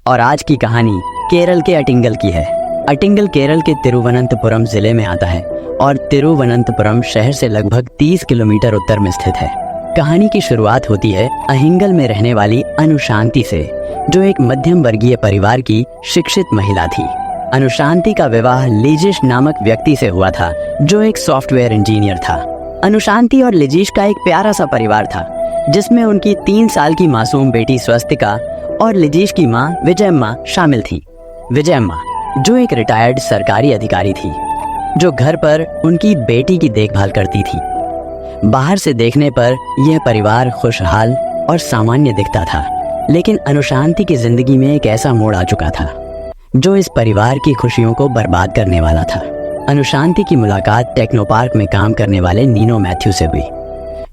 और आज की कहानी केरल के अटिंगल की है। अटिंगल केरल के तिरुवनंतपुरम जिले में आता है और तिरुवनंतपुरम शहर से लगभग 30 किलोमीटर उत्तर में स्थित है। कहानी की शुरुआत होती है अहिंगल में रहने वाली अनुशांति से, जो एक मध्यम वर्गीय परिवार की शिक्षित महिला थी। अनुशांति का विवाह लिजिश नामक व्यक्ति से हुआ था, जो एक सॉफ्टवेयर इंजीनियर था। अनुशांति और लिजिश का एक प्यारा सा परिवार था, जिसमें उनकी 3 साल की मासूम बेटी स्वस्तिका और लिजिश की माँ विजयम्मा शामिल थी। विजयम्मा जो एक रिटायर्ड सरकारी अधिकारी थी, जो घर पर उनकी बेटी की देखभाल करती थी। बाहर से देखने पर यह परिवार खुशहाल और सामान्य दिखता था, लेकिन अनुशांति की जिंदगी में एक ऐसा मोड़ आ चुका था जो इस परिवार की खुशियों को बर्बाद करने वाला था। अनुशांति की मुलाकात टेक्नोपार्क में काम करने वाले नीनो मैथ्यू से हुई,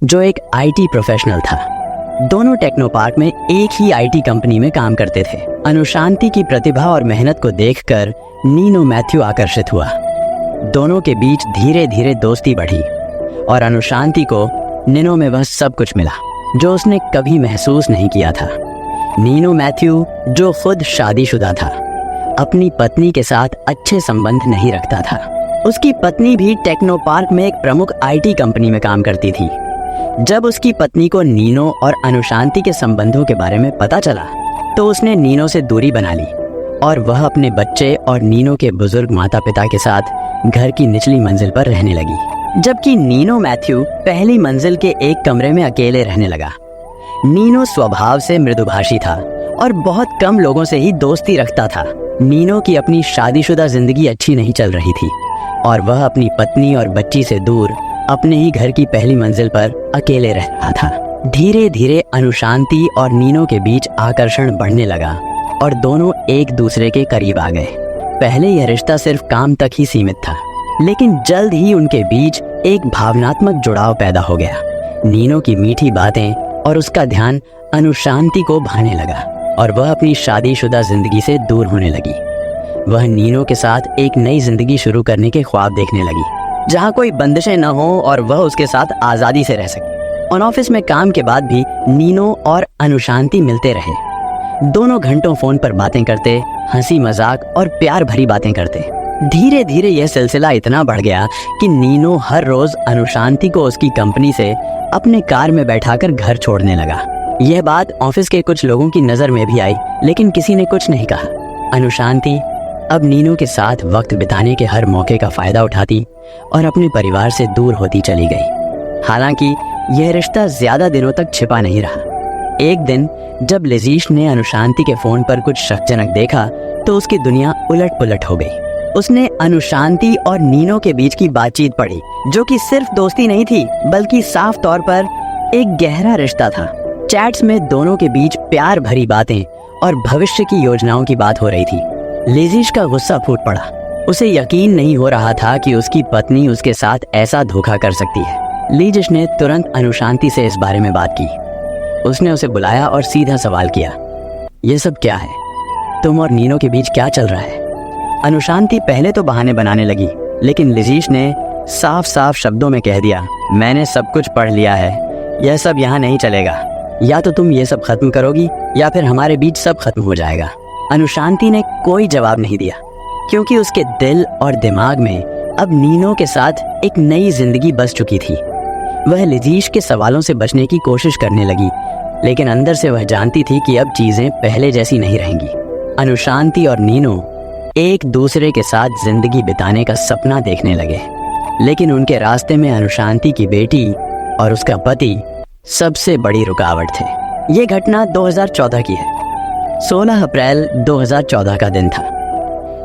जो एक आईटी प्रोफेशनल था। दोनों टेक्नोपार्क में एक ही आईटी कंपनी में काम करते थे। अनुशांति की प्रतिभा और मेहनत को देखकर नीनो मैथ्यू आकर्षित हुआ। दोनों के बीच धीरे धीरे दोस्ती बढ़ी और अनुशांति को नीनो में वह सब कुछ मिला जो उसने कभी महसूस नहीं किया था। नीनो मैथ्यू, जो खुद शादीशुदा था, अपनी पत्नी के साथ अच्छे संबंध नहीं रखता था। उसकी पत्नी भी टेक्नोपार्क में एक प्रमुख आईटी कंपनी में काम करती थी। जब उसकी पत्नी को नीनो और अनुशांति के संबंधों के बारे में पता चला, तो उसने नीनो से दूरी बना ली और वह अपने बच्चे और नीनो के बुजुर्ग माता पिता के साथ घर की निचली मंजिल पर रहने लगी, जबकि नीनो मैथ्यू पहली मंजिल के एक कमरे में अकेले रहने लगा। नीनो स्वभाव से मृदुभाषी था और बहुत कम लोगों से ही दोस्ती रखता था। नीनो की अपनी शादीशुदा जिंदगी अच्छी नहीं चल रही थी और वह अपनी पत्नी और बच्ची से दूर अपने ही घर की पहली मंजिल पर अकेले रह रहा था। धीरे धीरे अनुशांति और नीनो के बीच आकर्षण बढ़ने लगा और दोनों एक दूसरे के करीब आ गए। पहले यह रिश्ता सिर्फ काम तक ही सीमित था, लेकिन जल्द ही उनके बीच एक भावनात्मक जुड़ाव पैदा हो गया। नीनो की मीठी बातें और उसका ध्यान अनुशांति को भाने लगा और वह अपनी शादीशुदा जिंदगी से दूर होने लगी। वह नीनो के साथ एक नई जिंदगी शुरू करने के ख्वाब देखने लगी, जहाँ कोई बंदिशें न हो और वह उसके साथ आजादी से रह सके। और ऑफिस में काम के बाद भी नीनो और अनुशांति मिलते रहे। दोनों घंटों फोन पर बातें करते, हंसी मजाक और प्यार भरी बातें करते। धीरे धीरे यह सिलसिला इतना बढ़ गया कि नीनो हर रोज अनुशांति को उसकी कंपनी से अपने कार में बैठाकर घर छोड़ने लगा। यह बात ऑफिस के कुछ लोगों की नजर में भी आई, लेकिन किसी ने कुछ नहीं कहा। अनुशांति अब नीनो के साथ वक्त बिताने के हर मौके का फायदा उठाती और अपने परिवार से दूर होती चली गई। हालांकि यह रिश्ता ज्यादा दिनों तक छिपा नहीं रहा। एक दिन जब लिजिश ने अनुशांति के फोन पर कुछ शकजनक देखा, तो उसकी दुनिया उलट पुलट हो गई। उसने अनुशांति और नीनो के बीच की बातचीत पढ़ी, जो कि सिर्फ दोस्ती नहीं थी, बल्कि साफ तौर पर एक गहरा रिश्ता था। चैट्स में दोनों के बीच प्यार भरी बातें और भविष्य की योजनाओं की बात हो रही थी। लिजिश का गुस्सा फूट पड़ा। उसे यकीन नहीं हो रहा था कि उसकी पत्नी उसके साथ ऐसा धोखा कर सकती है। लिजिश ने तुरंत अनुशांति से इस बारे में बात की। उसने उसे बुलाया और सीधा सवाल किया, ये सब क्या है? तुम और नीनो के बीच क्या चल रहा है? अनुशांति पहले तो बहाने बनाने लगी, लेकिन लिजिश ने साफ साफ शब्दों में कह दिया, मैंने सब कुछ पढ़ लिया है, यह सब यहाँ नहीं चलेगा। या तो तुम ये सब खत्म करोगी या फिर हमारे बीच सब खत्म हो जाएगा। अनुशांति ने कोई जवाब नहीं दिया, क्योंकि उसके दिल और दिमाग में अब नीनो के साथ एक नई जिंदगी बस चुकी थी। वह लिजिश के सवालों से बचने की कोशिश करने लगी, लेकिन अंदर से वह जानती थी कि अब चीजें पहले जैसी नहीं रहेंगी। अनुशांति और नीनो एक दूसरे के साथ जिंदगी बिताने का सपना देखने लगे, लेकिन उनके रास्ते में अनुशांति की बेटी और उसका पति सबसे बड़ी रुकावट थे। ये घटना 2014 की है। 16 अप्रैल 2014 का दिन था।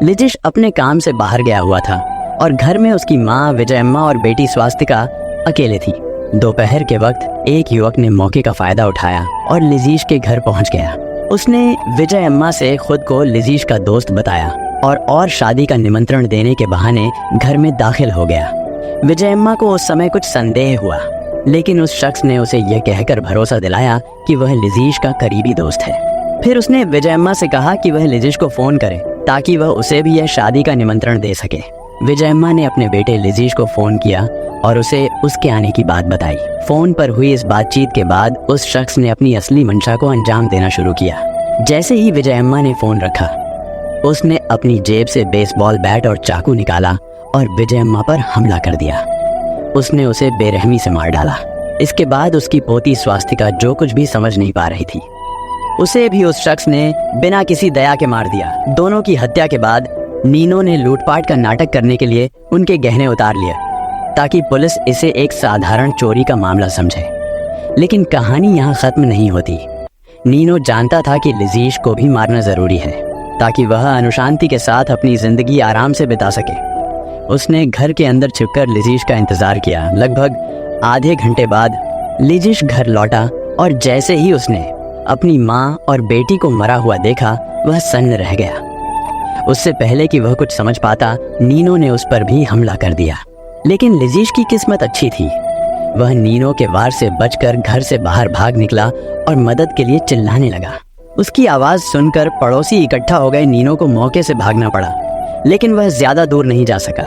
लिजिश अपने काम से बाहर गया हुआ था और घर में उसकी माँ विजयम्मा और बेटी स्वास्तिका अकेले थी। दोपहर के वक्त एक युवक ने मौके का फायदा उठाया और लिजिश के घर पहुंच गया। उसने विजयम्मा से खुद को लिजिश का दोस्त बताया और शादी का निमंत्रण देने के बहाने घर में दाखिल हो गया। विजयम्मा को उस समय कुछ संदेह हुआ, लेकिन उस शख्स ने उसे यह कहकर भरोसा दिलाया कि वह लिजिश का करीबी दोस्त है। फिर उसने विजयम्मा से कहा कि वह लिजिश को फोन करे, ताकि वह उसे भी यह शादी का निमंत्रण दे सके। विजयम्मा ने अपने बेटे लिजिश को फोन किया और उसे उसके आने की बात बताई। फोन पर हुई इस बातचीत के बाद उस शख्स ने अपनी असली मंशा को अंजाम देना शुरू किया। जैसे ही विजयम्मा ने फोन रखा, उसने अपनी जेब से बेसबॉल बैट और चाकू निकाला और विजयम्मा पर हमला कर दिया। उसने उसे बेरहमी से मार डाला। इसके बाद उसकी पोती स्वास्तिका जो कुछ भी समझ नहीं पा रही थी, उसे भी उस शख्स ने बिना किसी दया के मार दिया। दोनों की हत्या के बाद नीनो ने लूटपाट का नाटक करने के लिए उनके गहने उतार लिए ताकि पुलिस इसे एक साधारण चोरी का मामला समझे। लेकिन कहानी यहाँ खत्म नहीं होती। नीनो जानता था कि लिजीश को भी मारना जरूरी है ताकि वह अनुशांति के साथ अपनी जिंदगी आराम से बिता सके। उसने घर के अंदर छिपकर लिजीश का इंतजार किया। लगभग आधे घंटे बाद लिजीश घर लौटा और जैसे ही उसने अपनी माँ और बेटी को मरा हुआ देखा, वह सन्न रह गया। उससे पहले कि वह कुछ समझ पाता, नीनो ने उस पर भी हमला कर दिया। लेकिन लिजीश की किस्मत अच्छी थी। वह नीनो के वार से बचकर घर से बाहर भाग निकला और मदद के लिए चिल्लाने लगा। उसकी आवाज सुनकर पड़ोसी इकट्ठा हो गए। नीनो को मौके से भागना पड़ा, लेकिन वह ज्यादा दूर नहीं जा सका।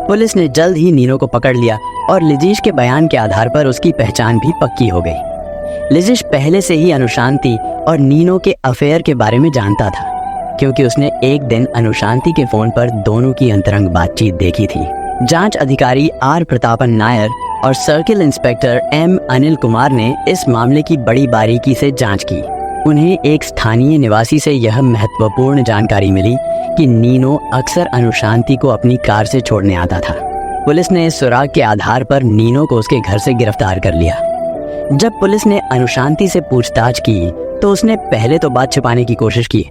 पुलिस ने जल्द ही नीनो को पकड़ लिया और लिजीश के बयान के आधार पर उसकी पहचान भी पक्की हो गई। लिजीश पहले से ही अनुशांति और नीनो के अफेयर के बारे में जानता था, क्योंकि उसने एक दिन अनुशांति के फोन पर दोनों की अंतरंग बातचीत देखी थी। जांच अधिकारी आर प्रतापन नायर और circle inspector M Anil Kumar ने इस मामले की बड़ी बारीकी से जांच की। उन्हें एक स्थानीय निवासी से यह महत्वपूर्ण जानकारी मिली कि नीनो अक्सर अनुशांति को अपनी कार से छोड़ने आता था। पुलिस ने इस सुराग के आधार पर नीनो को उसके घर से गिरफ्तार कर लिया। जब पुलिस ने अनुशांति से पूछताछ की तो उसने पहले तो बात छिपाने की कोशिश की,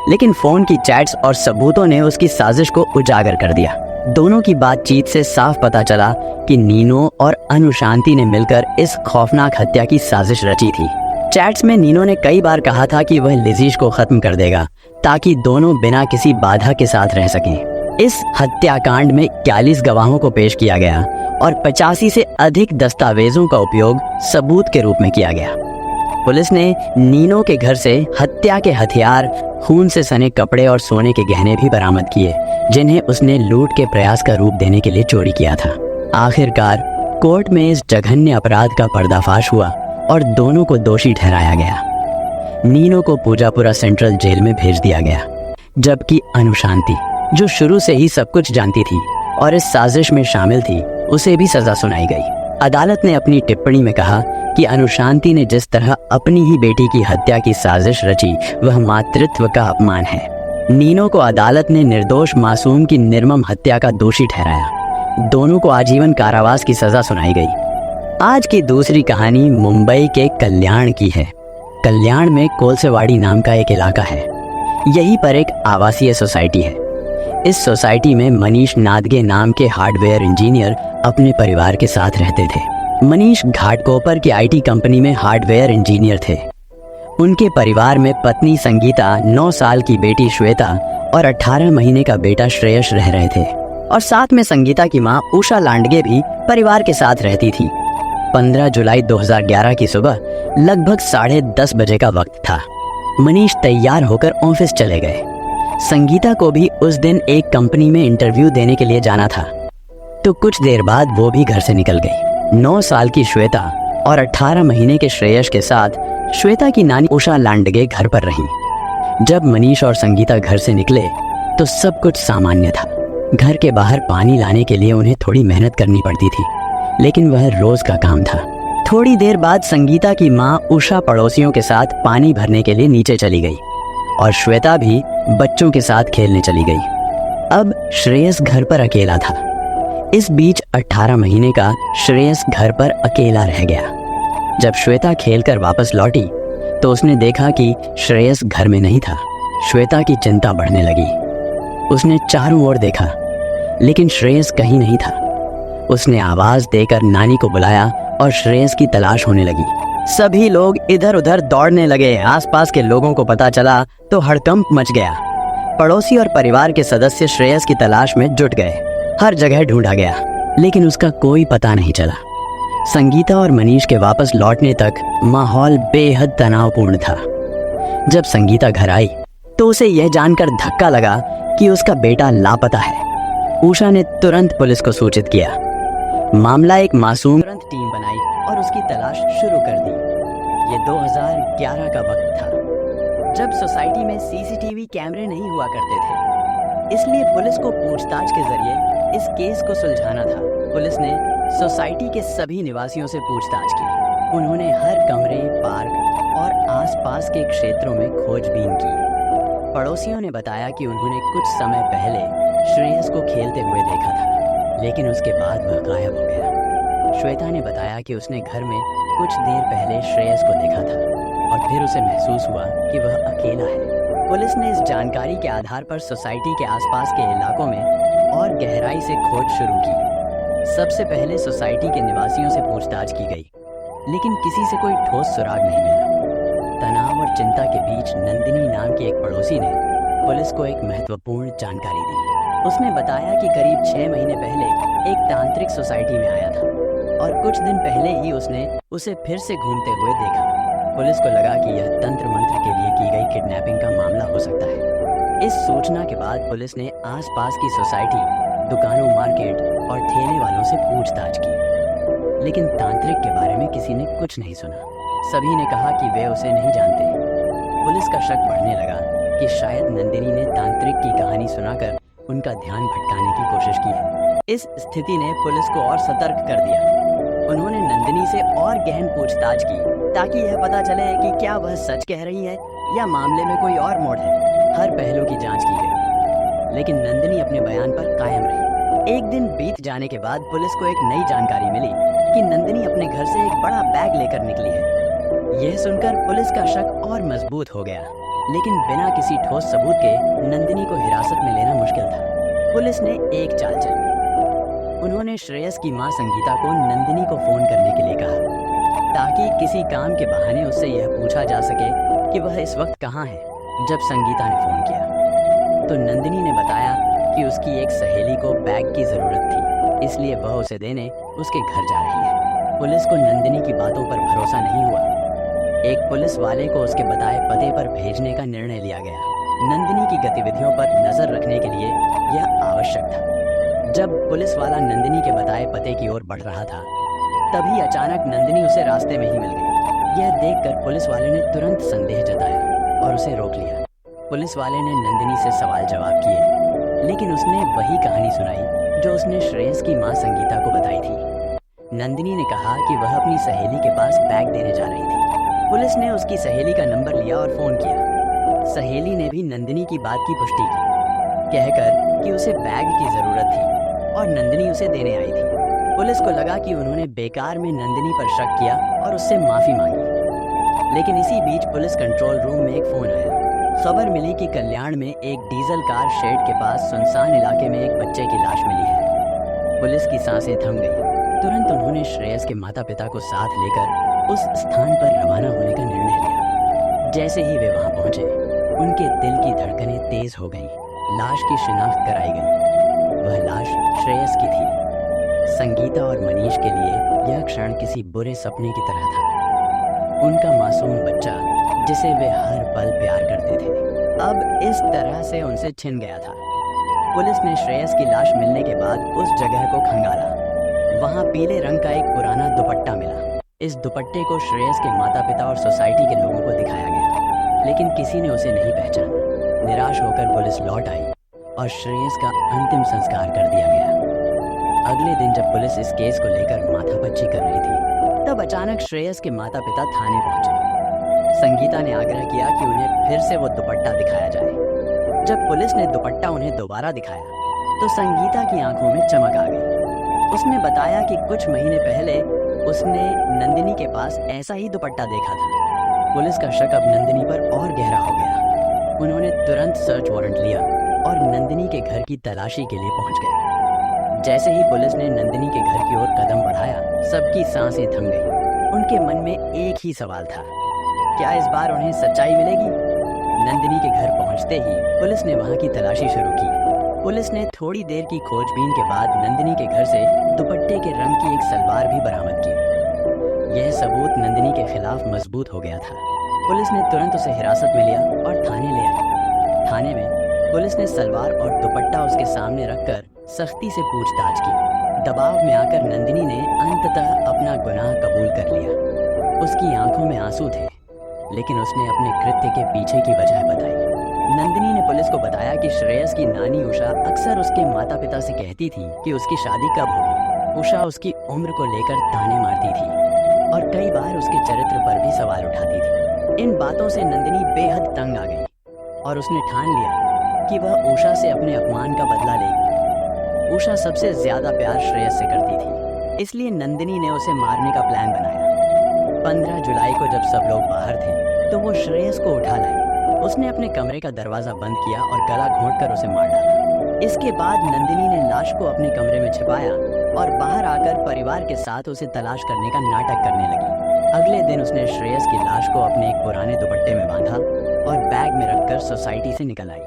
लेकिन फोन की चैट्स और सबूतों ने उसकी साजिश को उजागर कर दिया। दोनों की बातचीत से साफ पता चला कि नीनो और अनुशांति ने मिलकर इस खौफनाक हत्या की साजिश रची थी। चैट्स में नीनो ने कई बार कहा था कि वह लिजीश को खत्म कर देगा ताकि दोनों बिना किसी बाधा के साथ रह सकें। इस हत्याकांड में 41 गवाहों को पेश किया गया और 85 से अधिक दस्तावेजों का उपयोग सबूत के रूप में किया गया। पुलिस ने नीनो के घर से हत्या के हथियार, खून से सने कपड़े और सोने के गहने भी बरामद किए, जिन्हें उसने लूट के प्रयास का रूप देने के लिए चोरी किया था। आखिरकार कोर्ट में इस जघन्य अपराध का पर्दाफाश हुआ और दोनों को दोषी ठहराया गया। नीनो को पूजापुरा सेंट्रल जेल में भेज दिया गया, जबकि अनुशांति, जो शुरू से ही सब कुछ जानती थी और इस साजिश में शामिल थी, उसे भी सजा सुनाई गई। अदालत ने अपनी टिप्पणी में कहा कि अनुशांति ने जिस तरह अपनी ही बेटी की हत्या की साजिश रची, वह मातृत्व का अपमान है। नीनो को अदालत ने निर्दोष मासूम की निर्मम हत्या का दोषी ठहराया। दोनों को आजीवन कारावास की सजा सुनाई गई। आज की दूसरी कहानी मुंबई के कल्याण की है। कल्याण में कोलसेवाड़ी नाम का एक इलाका है। यहीं पर एक आवासीय सोसाइटी है। इस सोसाइटी में मनीष नादगे नाम के हार्डवेयर इंजीनियर अपने परिवार के साथ रहते थे। मनीष घाटकोपर की आईटी कंपनी में हार्डवेयर इंजीनियर थे। उनके परिवार में पत्नी संगीता, 9 साल की बेटी श्वेता और 18 महीने का बेटा श्रेयस रह रहे थे, और साथ में संगीता की मां उषा लांडगे भी परिवार के साथ रहती थी। 15 जुलाई 2011 की सुबह लगभग 10:30 बजे का वक्त था। मनीष तैयार होकर ऑफिस चले गए। संगीता को भी उस दिन एक कंपनी में इंटरव्यू देने के लिए जाना था, तो कुछ देर बाद वो भी घर से निकल गई। 9 साल की श्वेता और 18 महीने के श्रेयस के साथ श्वेता की नानी उषा लांडगे घर पर रहीं। जब मनीष और संगीता घर से निकले तो सब कुछ सामान्य था। घर के बाहर पानी लाने के लिए उन्हें थोड़ी मेहनत करनी पड़ती थी, लेकिन वह रोज का काम था। थोड़ी देर बाद संगीता की माँ उषा पड़ोसियों के साथ पानी भरने के लिए नीचे चली गई और श्वेता भी बच्चों के साथ खेलने चली गई। अब श्रेयस घर पर अकेला था। इस बीच 18 महीने का श्रेयस घर पर अकेला रह गया। जब श्वेता खेलकर वापस लौटी तो उसने देखा कि श्रेयस घर में नहीं था। श्वेता की चिंता बढ़ने लगी। उसने चारों ओर देखा, लेकिन श्रेयस कहीं नहीं था। उसने आवाज देकर नानी को बुलाया और श्रेयस की तलाश होने लगी। सभी लोग इधर उधर दौड़ने लगे। आसपास के लोगों को पता चला तो हड़कंप मच गया। पड़ोसी और परिवार के सदस्य श्रेयस की तलाश में जुट गए। हर जगह ढूंढा गया, लेकिन उसका कोई पता नहीं चला। संगीता और मनीष के वापस लौटने तक माहौल बेहद तनावपूर्ण था। जब संगीता घर आई तो उसे यह जानकर धक्का लगा कि उसका बेटा लापता है। उषा ने तुरंत पुलिस को सूचित किया। मामला एक मासूम, तुरंत टीम बनाई और उसकी तलाश शुरू कर दी। ये 2011 का वक्त था। जब सोसाइटी में सीसीटीवी कैमरे नहीं हुआ करते थे, इसलिए पुलिस को पूछताछ के जरिए इस केस को सुलझाना था। पुलिस ने सोसाइटी के सभी निवासियों से पूछताछ की। उन्होंने हर कमरे, पार्क और आसपास के क्षेत्रों में खोजबीन की। पड़ोसियों ने बताया कि उन्होंने कुछ समय पहले श्रेयस को खेलते हुए देखा था, लेकिन उसके बाद वह गायब हो गया। श्वेता ने बताया कि उसने घर में कुछ देर पहले श्रेयस को देखा था और फिर उसे महसूस हुआ कि वह अकेला है। पुलिस ने इस जानकारी के आधार पर सोसाइटी के आसपास के इलाकों में और गहराई से खोज शुरू की। सबसे पहले सोसाइटी के निवासियों से पूछताछ की गई, लेकिन किसी से कोई ठोस सुराग नहीं मिला। तनाव और चिंता के बीच नंदिनी नाम की एक पड़ोसी ने पुलिस को एक महत्वपूर्ण जानकारी दी। उसने बताया कि करीब 6 महीने पहले एक तांत्रिक सोसाइटी में आया था और कुछ दिन पहले ही उसने उसे फिर से घूमते हुए देखा। पुलिस को लगा कि यह तंत्र मंत्र के लिए की गई किडनैपिंग का मामला हो सकता है। इस सूचना के बाद पुलिस ने आसपास की सोसाइटी, दुकानों, मार्केट और ठेले वालों से पूछताछ की, लेकिन तांत्रिक के बारे में किसी ने कुछ नहीं सुना। सभी ने कहा कि वे उसे नहीं जानते। पुलिस का शक बढ़ने लगा कि शायद नंदिनी ने तांत्रिक की कहानी सुनाकर उनका ध्यान भटकाने की कोशिश की है। इस स्थिति ने पुलिस को और सतर्क कर दिया। उन्होंने नंदिनी से और गहन पूछताछ की ताकि यह पता चले कि क्या वह सच कह रही है या मामले में कोई और मोड़ है। हर पहलू की जांच की गई, लेकिन नंदिनी अपने बयान पर कायम रही। एक दिन बीत जाने के बाद पुलिस को एक नई जानकारी मिली कि नंदिनी अपने घर से एक बड़ा बैग लेकर निकली है। यह सुनकर पुलिस का शक और मजबूत हो गया, लेकिन बिना किसी ठोस सबूत के नंदिनी को हिरासत में लेना मुश्किल था। पुलिस ने एक चाल चली। उन्होंने श्रेयस की मां संगीता को नंदिनी को फोन करने के लिए कहा, ताकि किसी काम के बहाने उससे यह पूछा जा सके कि वह इस वक्त कहाँ है। जब संगीता ने फोन किया तो नंदिनी ने बताया कि उसकी एक सहेली को बैग की जरूरत थी, इसलिए वह उसे देने उसके घर जा रही है। पुलिस को नंदिनी की बातों पर भरोसा नहीं हुआ। एक पुलिस वाले को उसके बताए पते पर भेजने का निर्णय लिया गया। नंदिनी की गतिविधियों पर नजर रखने के लिए यह आवश्यक था। जब पुलिस वाला नंदिनी के बताए पते की ओर बढ़ रहा था, तभी अचानक नंदिनी उसे रास्ते में ही मिल गई। यह देखकर पुलिस वाले ने तुरंत संदेह जताया और उसे रोक लिया। पुलिस वाले ने नंदिनी से सवाल जवाब किए, लेकिन उसने वही कहानी सुनाई जो उसने श्रेयस की मां संगीता को बताई थी। नंदिनी ने कहा कि वह अपनी सहेली के पास बैग देने जा रही थी। पुलिस ने उसकी सहेली का नंबर लिया और फोन किया। सहेली ने भी नंदिनी की बात की पुष्टि की, कहकर कि उसे बैग की जरूरत थी और नंदिनी उसे देने आई थी। पुलिस को लगा कि उन्होंने बेकार में नंदिनी पर शक किया और उससे माफी मांगी। लेकिन इसी बीच पुलिस कंट्रोल रूम में एक फोन आया। खबर मिली कि कल्याण में एक डीजल कार शेड के पास सुनसान इलाके में एक बच्चे की लाश मिली है। पुलिस की सांसें थम गई। तुरंत उन्होंने श्रेयस के माता पिता को साथ लेकर उस स्थान पर रवाना होने का निर्णय लिया। जैसे ही वे वहां पहुंचे, उनके दिल की धड़कनें तेज हो गईं। लाश की शिनाख्त कराई गई। वह लाश श्रेयस की थी। संगीता और मनीष के लिए यह क्षण किसी बुरे सपने की तरह था। उनका मासूम बच्चा, जिसे वे हर पल प्यार करते थे, अब इस तरह से उनसे छिन गया था। पुलिस ने श्रेयस की लाश मिलने के बाद उस जगह को खंगाला। वहां पीले रंग का एक पुराना दुपट्टा मिला। इस दुपट्टे को श्रेयस के माता पिता और सोसाइटी के लोगों को दिखाया गया, लेकिन किसी ने उसे नहीं पहचाना। निराश होकर पुलिस लौट आई और श्रेयस का अंतिम संस्कार कर दिया गया। अगले दिन जब पुलिस इस केस को लेकर माथापच्ची कर रही थी, तब अचानक श्रेयस के माता पिता थाने पहुंचे। संगीता ने आग्रह किया कि उन्हें फिर से वो दुपट्टा दिखाया जाए। जब पुलिस ने दुपट्टा उन्हें दोबारा दिखाया, तो संगीता की आंखों में चमक आ गई। उसने बताया कि कुछ महीने पहले उसने नंदिनी के पास ऐसा ही दुपट्टा देखा था। पुलिस का शक अब नंदिनी पर और गहरा हो गया। उन्होंने तुरंत सर्च वारंट लिया और नंदिनी के घर की तलाशी के लिए पहुंच गए। जैसे ही पुलिस ने नंदिनी के घर की ओर कदम बढ़ाया, सबकी सांसें थम गईं। उनके मन में एक ही सवाल था, क्या इस बार उन्हें सच्चाई मिलेगी? नंदिनी के घर पहुंचते ही पुलिस ने वहां की तलाशी शुरू की। पुलिस ने थोड़ी देर की खोजबीन के बाद नंदिनी के घर से दुपट्टे के रंग की एक सलवार भी बरामद की। यह सबूत नंदिनी के खिलाफ मजबूत हो गया था। पुलिस ने तुरंत उसे हिरासत में लिया और थाने ले आई। थाने में पुलिस ने सलवार और दुपट्टा उसके सामने रखकर सख्ती से पूछताछ की। दबाव में आकर नंदिनी ने अंततः अपना गुनाह कबूल कर लिया। उसकी आंखों में आंसू थे, लेकिन उसने अपने कृत्य के पीछे की वजह बताई। नंदिनी ने पुलिस को बताया कि श्रेयस की नानी उषा अक्सर उसके माता पिता से कहती थी कि उसकी शादी कब होगी। उषा उसकी उम्र को लेकर ताने मारती थी और कई बार उसके चरित्र पर भी सवाल उठाती थी। इन बातों से नंदिनी बेहद तंग आ गई और उसने ठान लिया कि वह उषा से अपने अपमान का बदला लेगी। उषा सबसे ज्यादा प्यार श्रेयस से करती थी, इसलिए नंदिनी ने उसे मारने का प्लान बनाया। 15 जुलाई को जब सब लोग बाहर थे तो वो श्रेयस को उठा लाई। उसने अपने कमरे का दरवाजा बंद किया और गला घोंटकर उसे मार डाला। इसके बाद नंदिनी ने लाश को अपने कमरे में छिपाया और बाहर आकर परिवार के साथ उसे तलाश करने का नाटक करने लगी। अगले दिन उसने श्रेयस की लाश को अपने एक पुराने दुपट्टे में बांधा और बैग में रखकर सोसाइटी से निकल आई।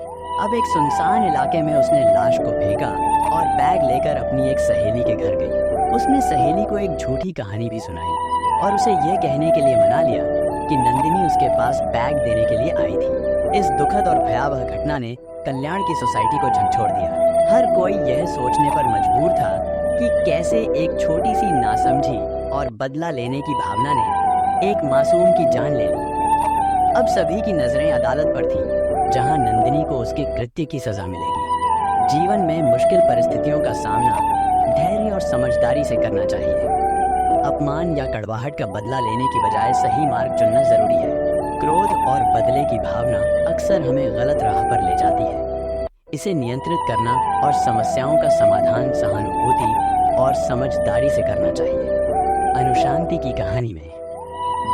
अब एक सुनसान इलाके में उसने लाश को फेंका और बैग लेकर अपनी एक सहेली के घर गई। उसने सहेली को एक झूठी कहानी भी सुनाई और उसे यह कहने के लिए मना लिया कि नंदिनी उसके पास बैग देने के लिए आई थी। इस दुखद और भयावह घटना ने कल्याण की सोसाइटी को झकझोर दिया। हर कोई यह सोचने पर मजबूर था कि कैसे एक छोटी सी नासमझी और बदला लेने की भावना ने एक मासूम की जान ले ली। अब सभी की नजरें अदालत पर थीं, जहां नंदिनी को उसके कृत्य की सजा मिलेगी। जीवन में मुश्किल परिस्थितियों का सामना धैर्य और समझदारी से करना चाहिए। अपमान या कड़वाहट का बदला लेने की बजाय सही मार्ग चुनना जरूरी है। क्रोध और बदले की भावना अक्सर हमें गलत राह पर ले जाती है। इसे नियंत्रित करना और समस्याओं का समाधान सहानुभूति और समझदारी से करना चाहिए। अनुशांति की कहानी में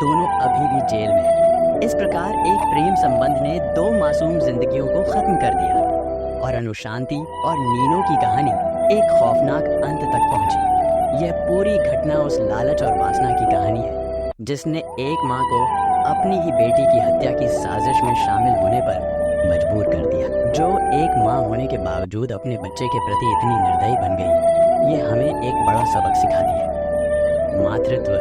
दोनों अभी भी जेल में हैं। इस प्रकार एक प्रेम संबंध ने 2 मासूम जिंदगियों को खत्म कर दिया और अनुशांति और नीनो की कहानी एक खौफनाक अंत तक पहुंची। यह पूरी घटना उस लालच और वासना की कहानी है जिसने एक माँ को अपनी ही बेटी की हत्या की साजिश में शामिल होने पर मजबूर कर दिया, जो एक माँ होने के बावजूद अपने बच्चे के प्रति इतनी निर्दयी बन गई। ये हमें एक बड़ा सबक सिखाती है। मातृत्व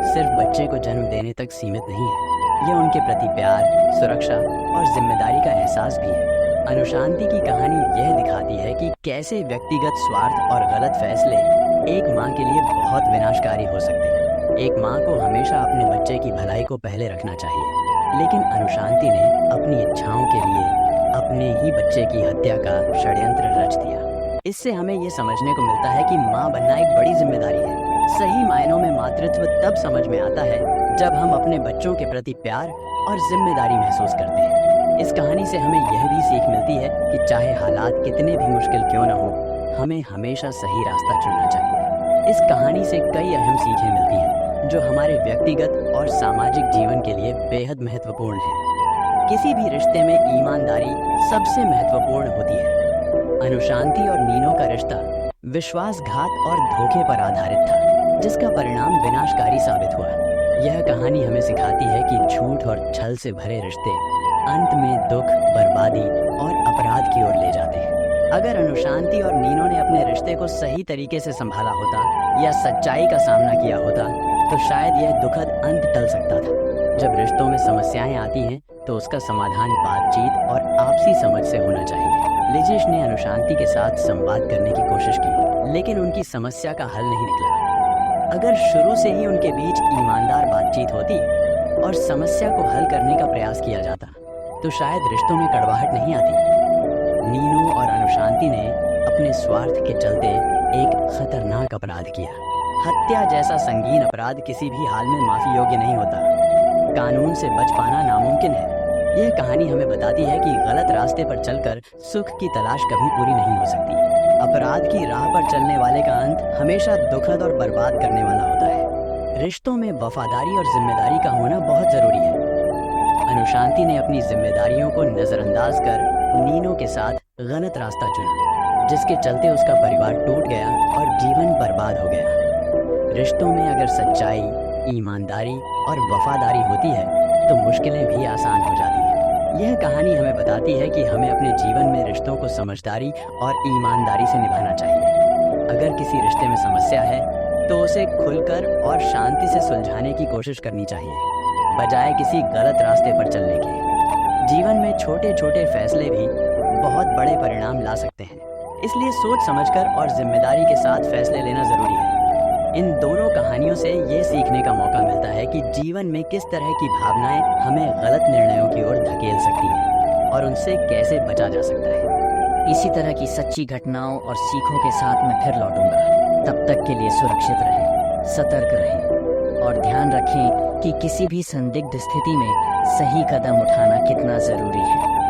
सिर्फ बच्चे को जन्म देने तक सीमित नहीं है, यह उनके प्रति प्यार, सुरक्षा और जिम्मेदारी का एहसास भी है। अनुशांति की कहानी यह दिखाती है कि कैसे व्यक्तिगत स्वार्थ और गलत फैसले एक माँ के लिए बहुत विनाशकारी हो सकते हैं। एक माँ को हमेशा अपने बच्चे की भलाई को पहले रखना चाहिए, लेकिन अनुशांति ने अपनी इच्छाओं के लिए अपने ही बच्चे की हत्या का षड्यंत्र रच दिया। इससे हमें ये समझने को मिलता है कि माँ बनना एक बड़ी जिम्मेदारी है। सही मायनों में मातृत्व तब समझ में आता है जब हम अपने बच्चों के प्रति प्यार और जिम्मेदारी महसूस करते हैं। इस कहानी से हमें यह भी सीख मिलती है कि चाहे हालात कितने भी मुश्किल क्यों न हो, हमें हमेशा सही रास्ता चुनना चाहिए। इस कहानी से कई अहम सीखें मिलती हैं जो हमारे व्यक्तिगत और सामाजिक जीवन के लिए बेहद महत्वपूर्ण है। किसी भी रिश्ते में ईमानदारी सबसे महत्वपूर्ण होती है। अनुशांति और नीनो का रिश्ता विश्वासघात और धोखे पर आधारित था, जिसका परिणाम विनाशकारी साबित हुआ। यह कहानी हमें सिखाती है कि झूठ और छल से भरे रिश्ते अंत में दुख, बर्बादी और अपराध की ओर ले जाते हैं। अगर अनुशांति और नीनो ने अपने रिश्ते को सही तरीके से संभाला होता या सच्चाई का सामना किया होता तो शायद यह दुखद अंत टल सकता था। जब रिश्तों में समस्याएं आती हैं तो उसका समाधान बातचीत और आपसी समझ से होना चाहिए। लिजिश ने अनुशांति के साथ संवाद करने की कोशिश की, लेकिन उनकी समस्या का हल नहीं निकला। अगर शुरू से ही उनके बीच ईमानदार बातचीत होती और समस्या को हल करने का प्रयास किया जाता तो शायद रिश्तों में कड़वाहट नहीं आती। नीनो और अनुशांति ने अपने स्वार्थ के चलते एक खतरनाक अपराध किया। हत्या जैसा संगीन अपराध किसी भी हाल में माफी योग्य नहीं होता। कानून से बच पाना नामुमकिन है। यह कहानी हमें बताती है कि गलत रास्ते पर चलकर सुख की तलाश कभी पूरी नहीं हो सकती। अपराध की राह पर चलने वाले का अंत हमेशा दुखद और बर्बाद करने वाला होता है। रिश्तों में वफादारी और जिम्मेदारी का होना बहुत जरूरी है। अनुशांति ने अपनी जिम्मेदारियों को नजरअंदाज कर नीनो के साथ गलत रास्ता चुना, जिसके चलते उसका परिवार टूट गया और जीवन बर्बाद हो गया। रिश्तों में अगर सच्चाई, ईमानदारी और वफादारी होती है तो मुश्किलें भी आसान हो जाती हैं। यह कहानी हमें बताती है कि हमें अपने जीवन में रिश्तों को समझदारी और ईमानदारी से निभाना चाहिए। अगर किसी रिश्ते में समस्या है तो उसे खुलकर और शांति से सुलझाने की कोशिश करनी चाहिए, बजाय किसी गलत रास्ते पर चलने के। जीवन में छोटे छोटे फैसले भी बहुत बड़े परिणाम ला सकते हैं, इसलिए सोच समझकर और जिम्मेदारी के साथ फैसले लेना जरूरी है। इन दोनों कहानियों से ये सीखने का मौका मिलता है कि जीवन में किस तरह की भावनाएं हमें गलत निर्णयों की ओर धकेल सकती हैं और उनसे कैसे बचा जा सकता है। इसी तरह की सच्ची घटनाओं और सीखों के साथ मैं फिर लौटूंगा। तब तक के लिए सुरक्षित रहें, सतर्क रहें और ध्यान रखें कि किसी भी संदिग्ध स्थिति में सही कदम उठाना कितना जरूरी है।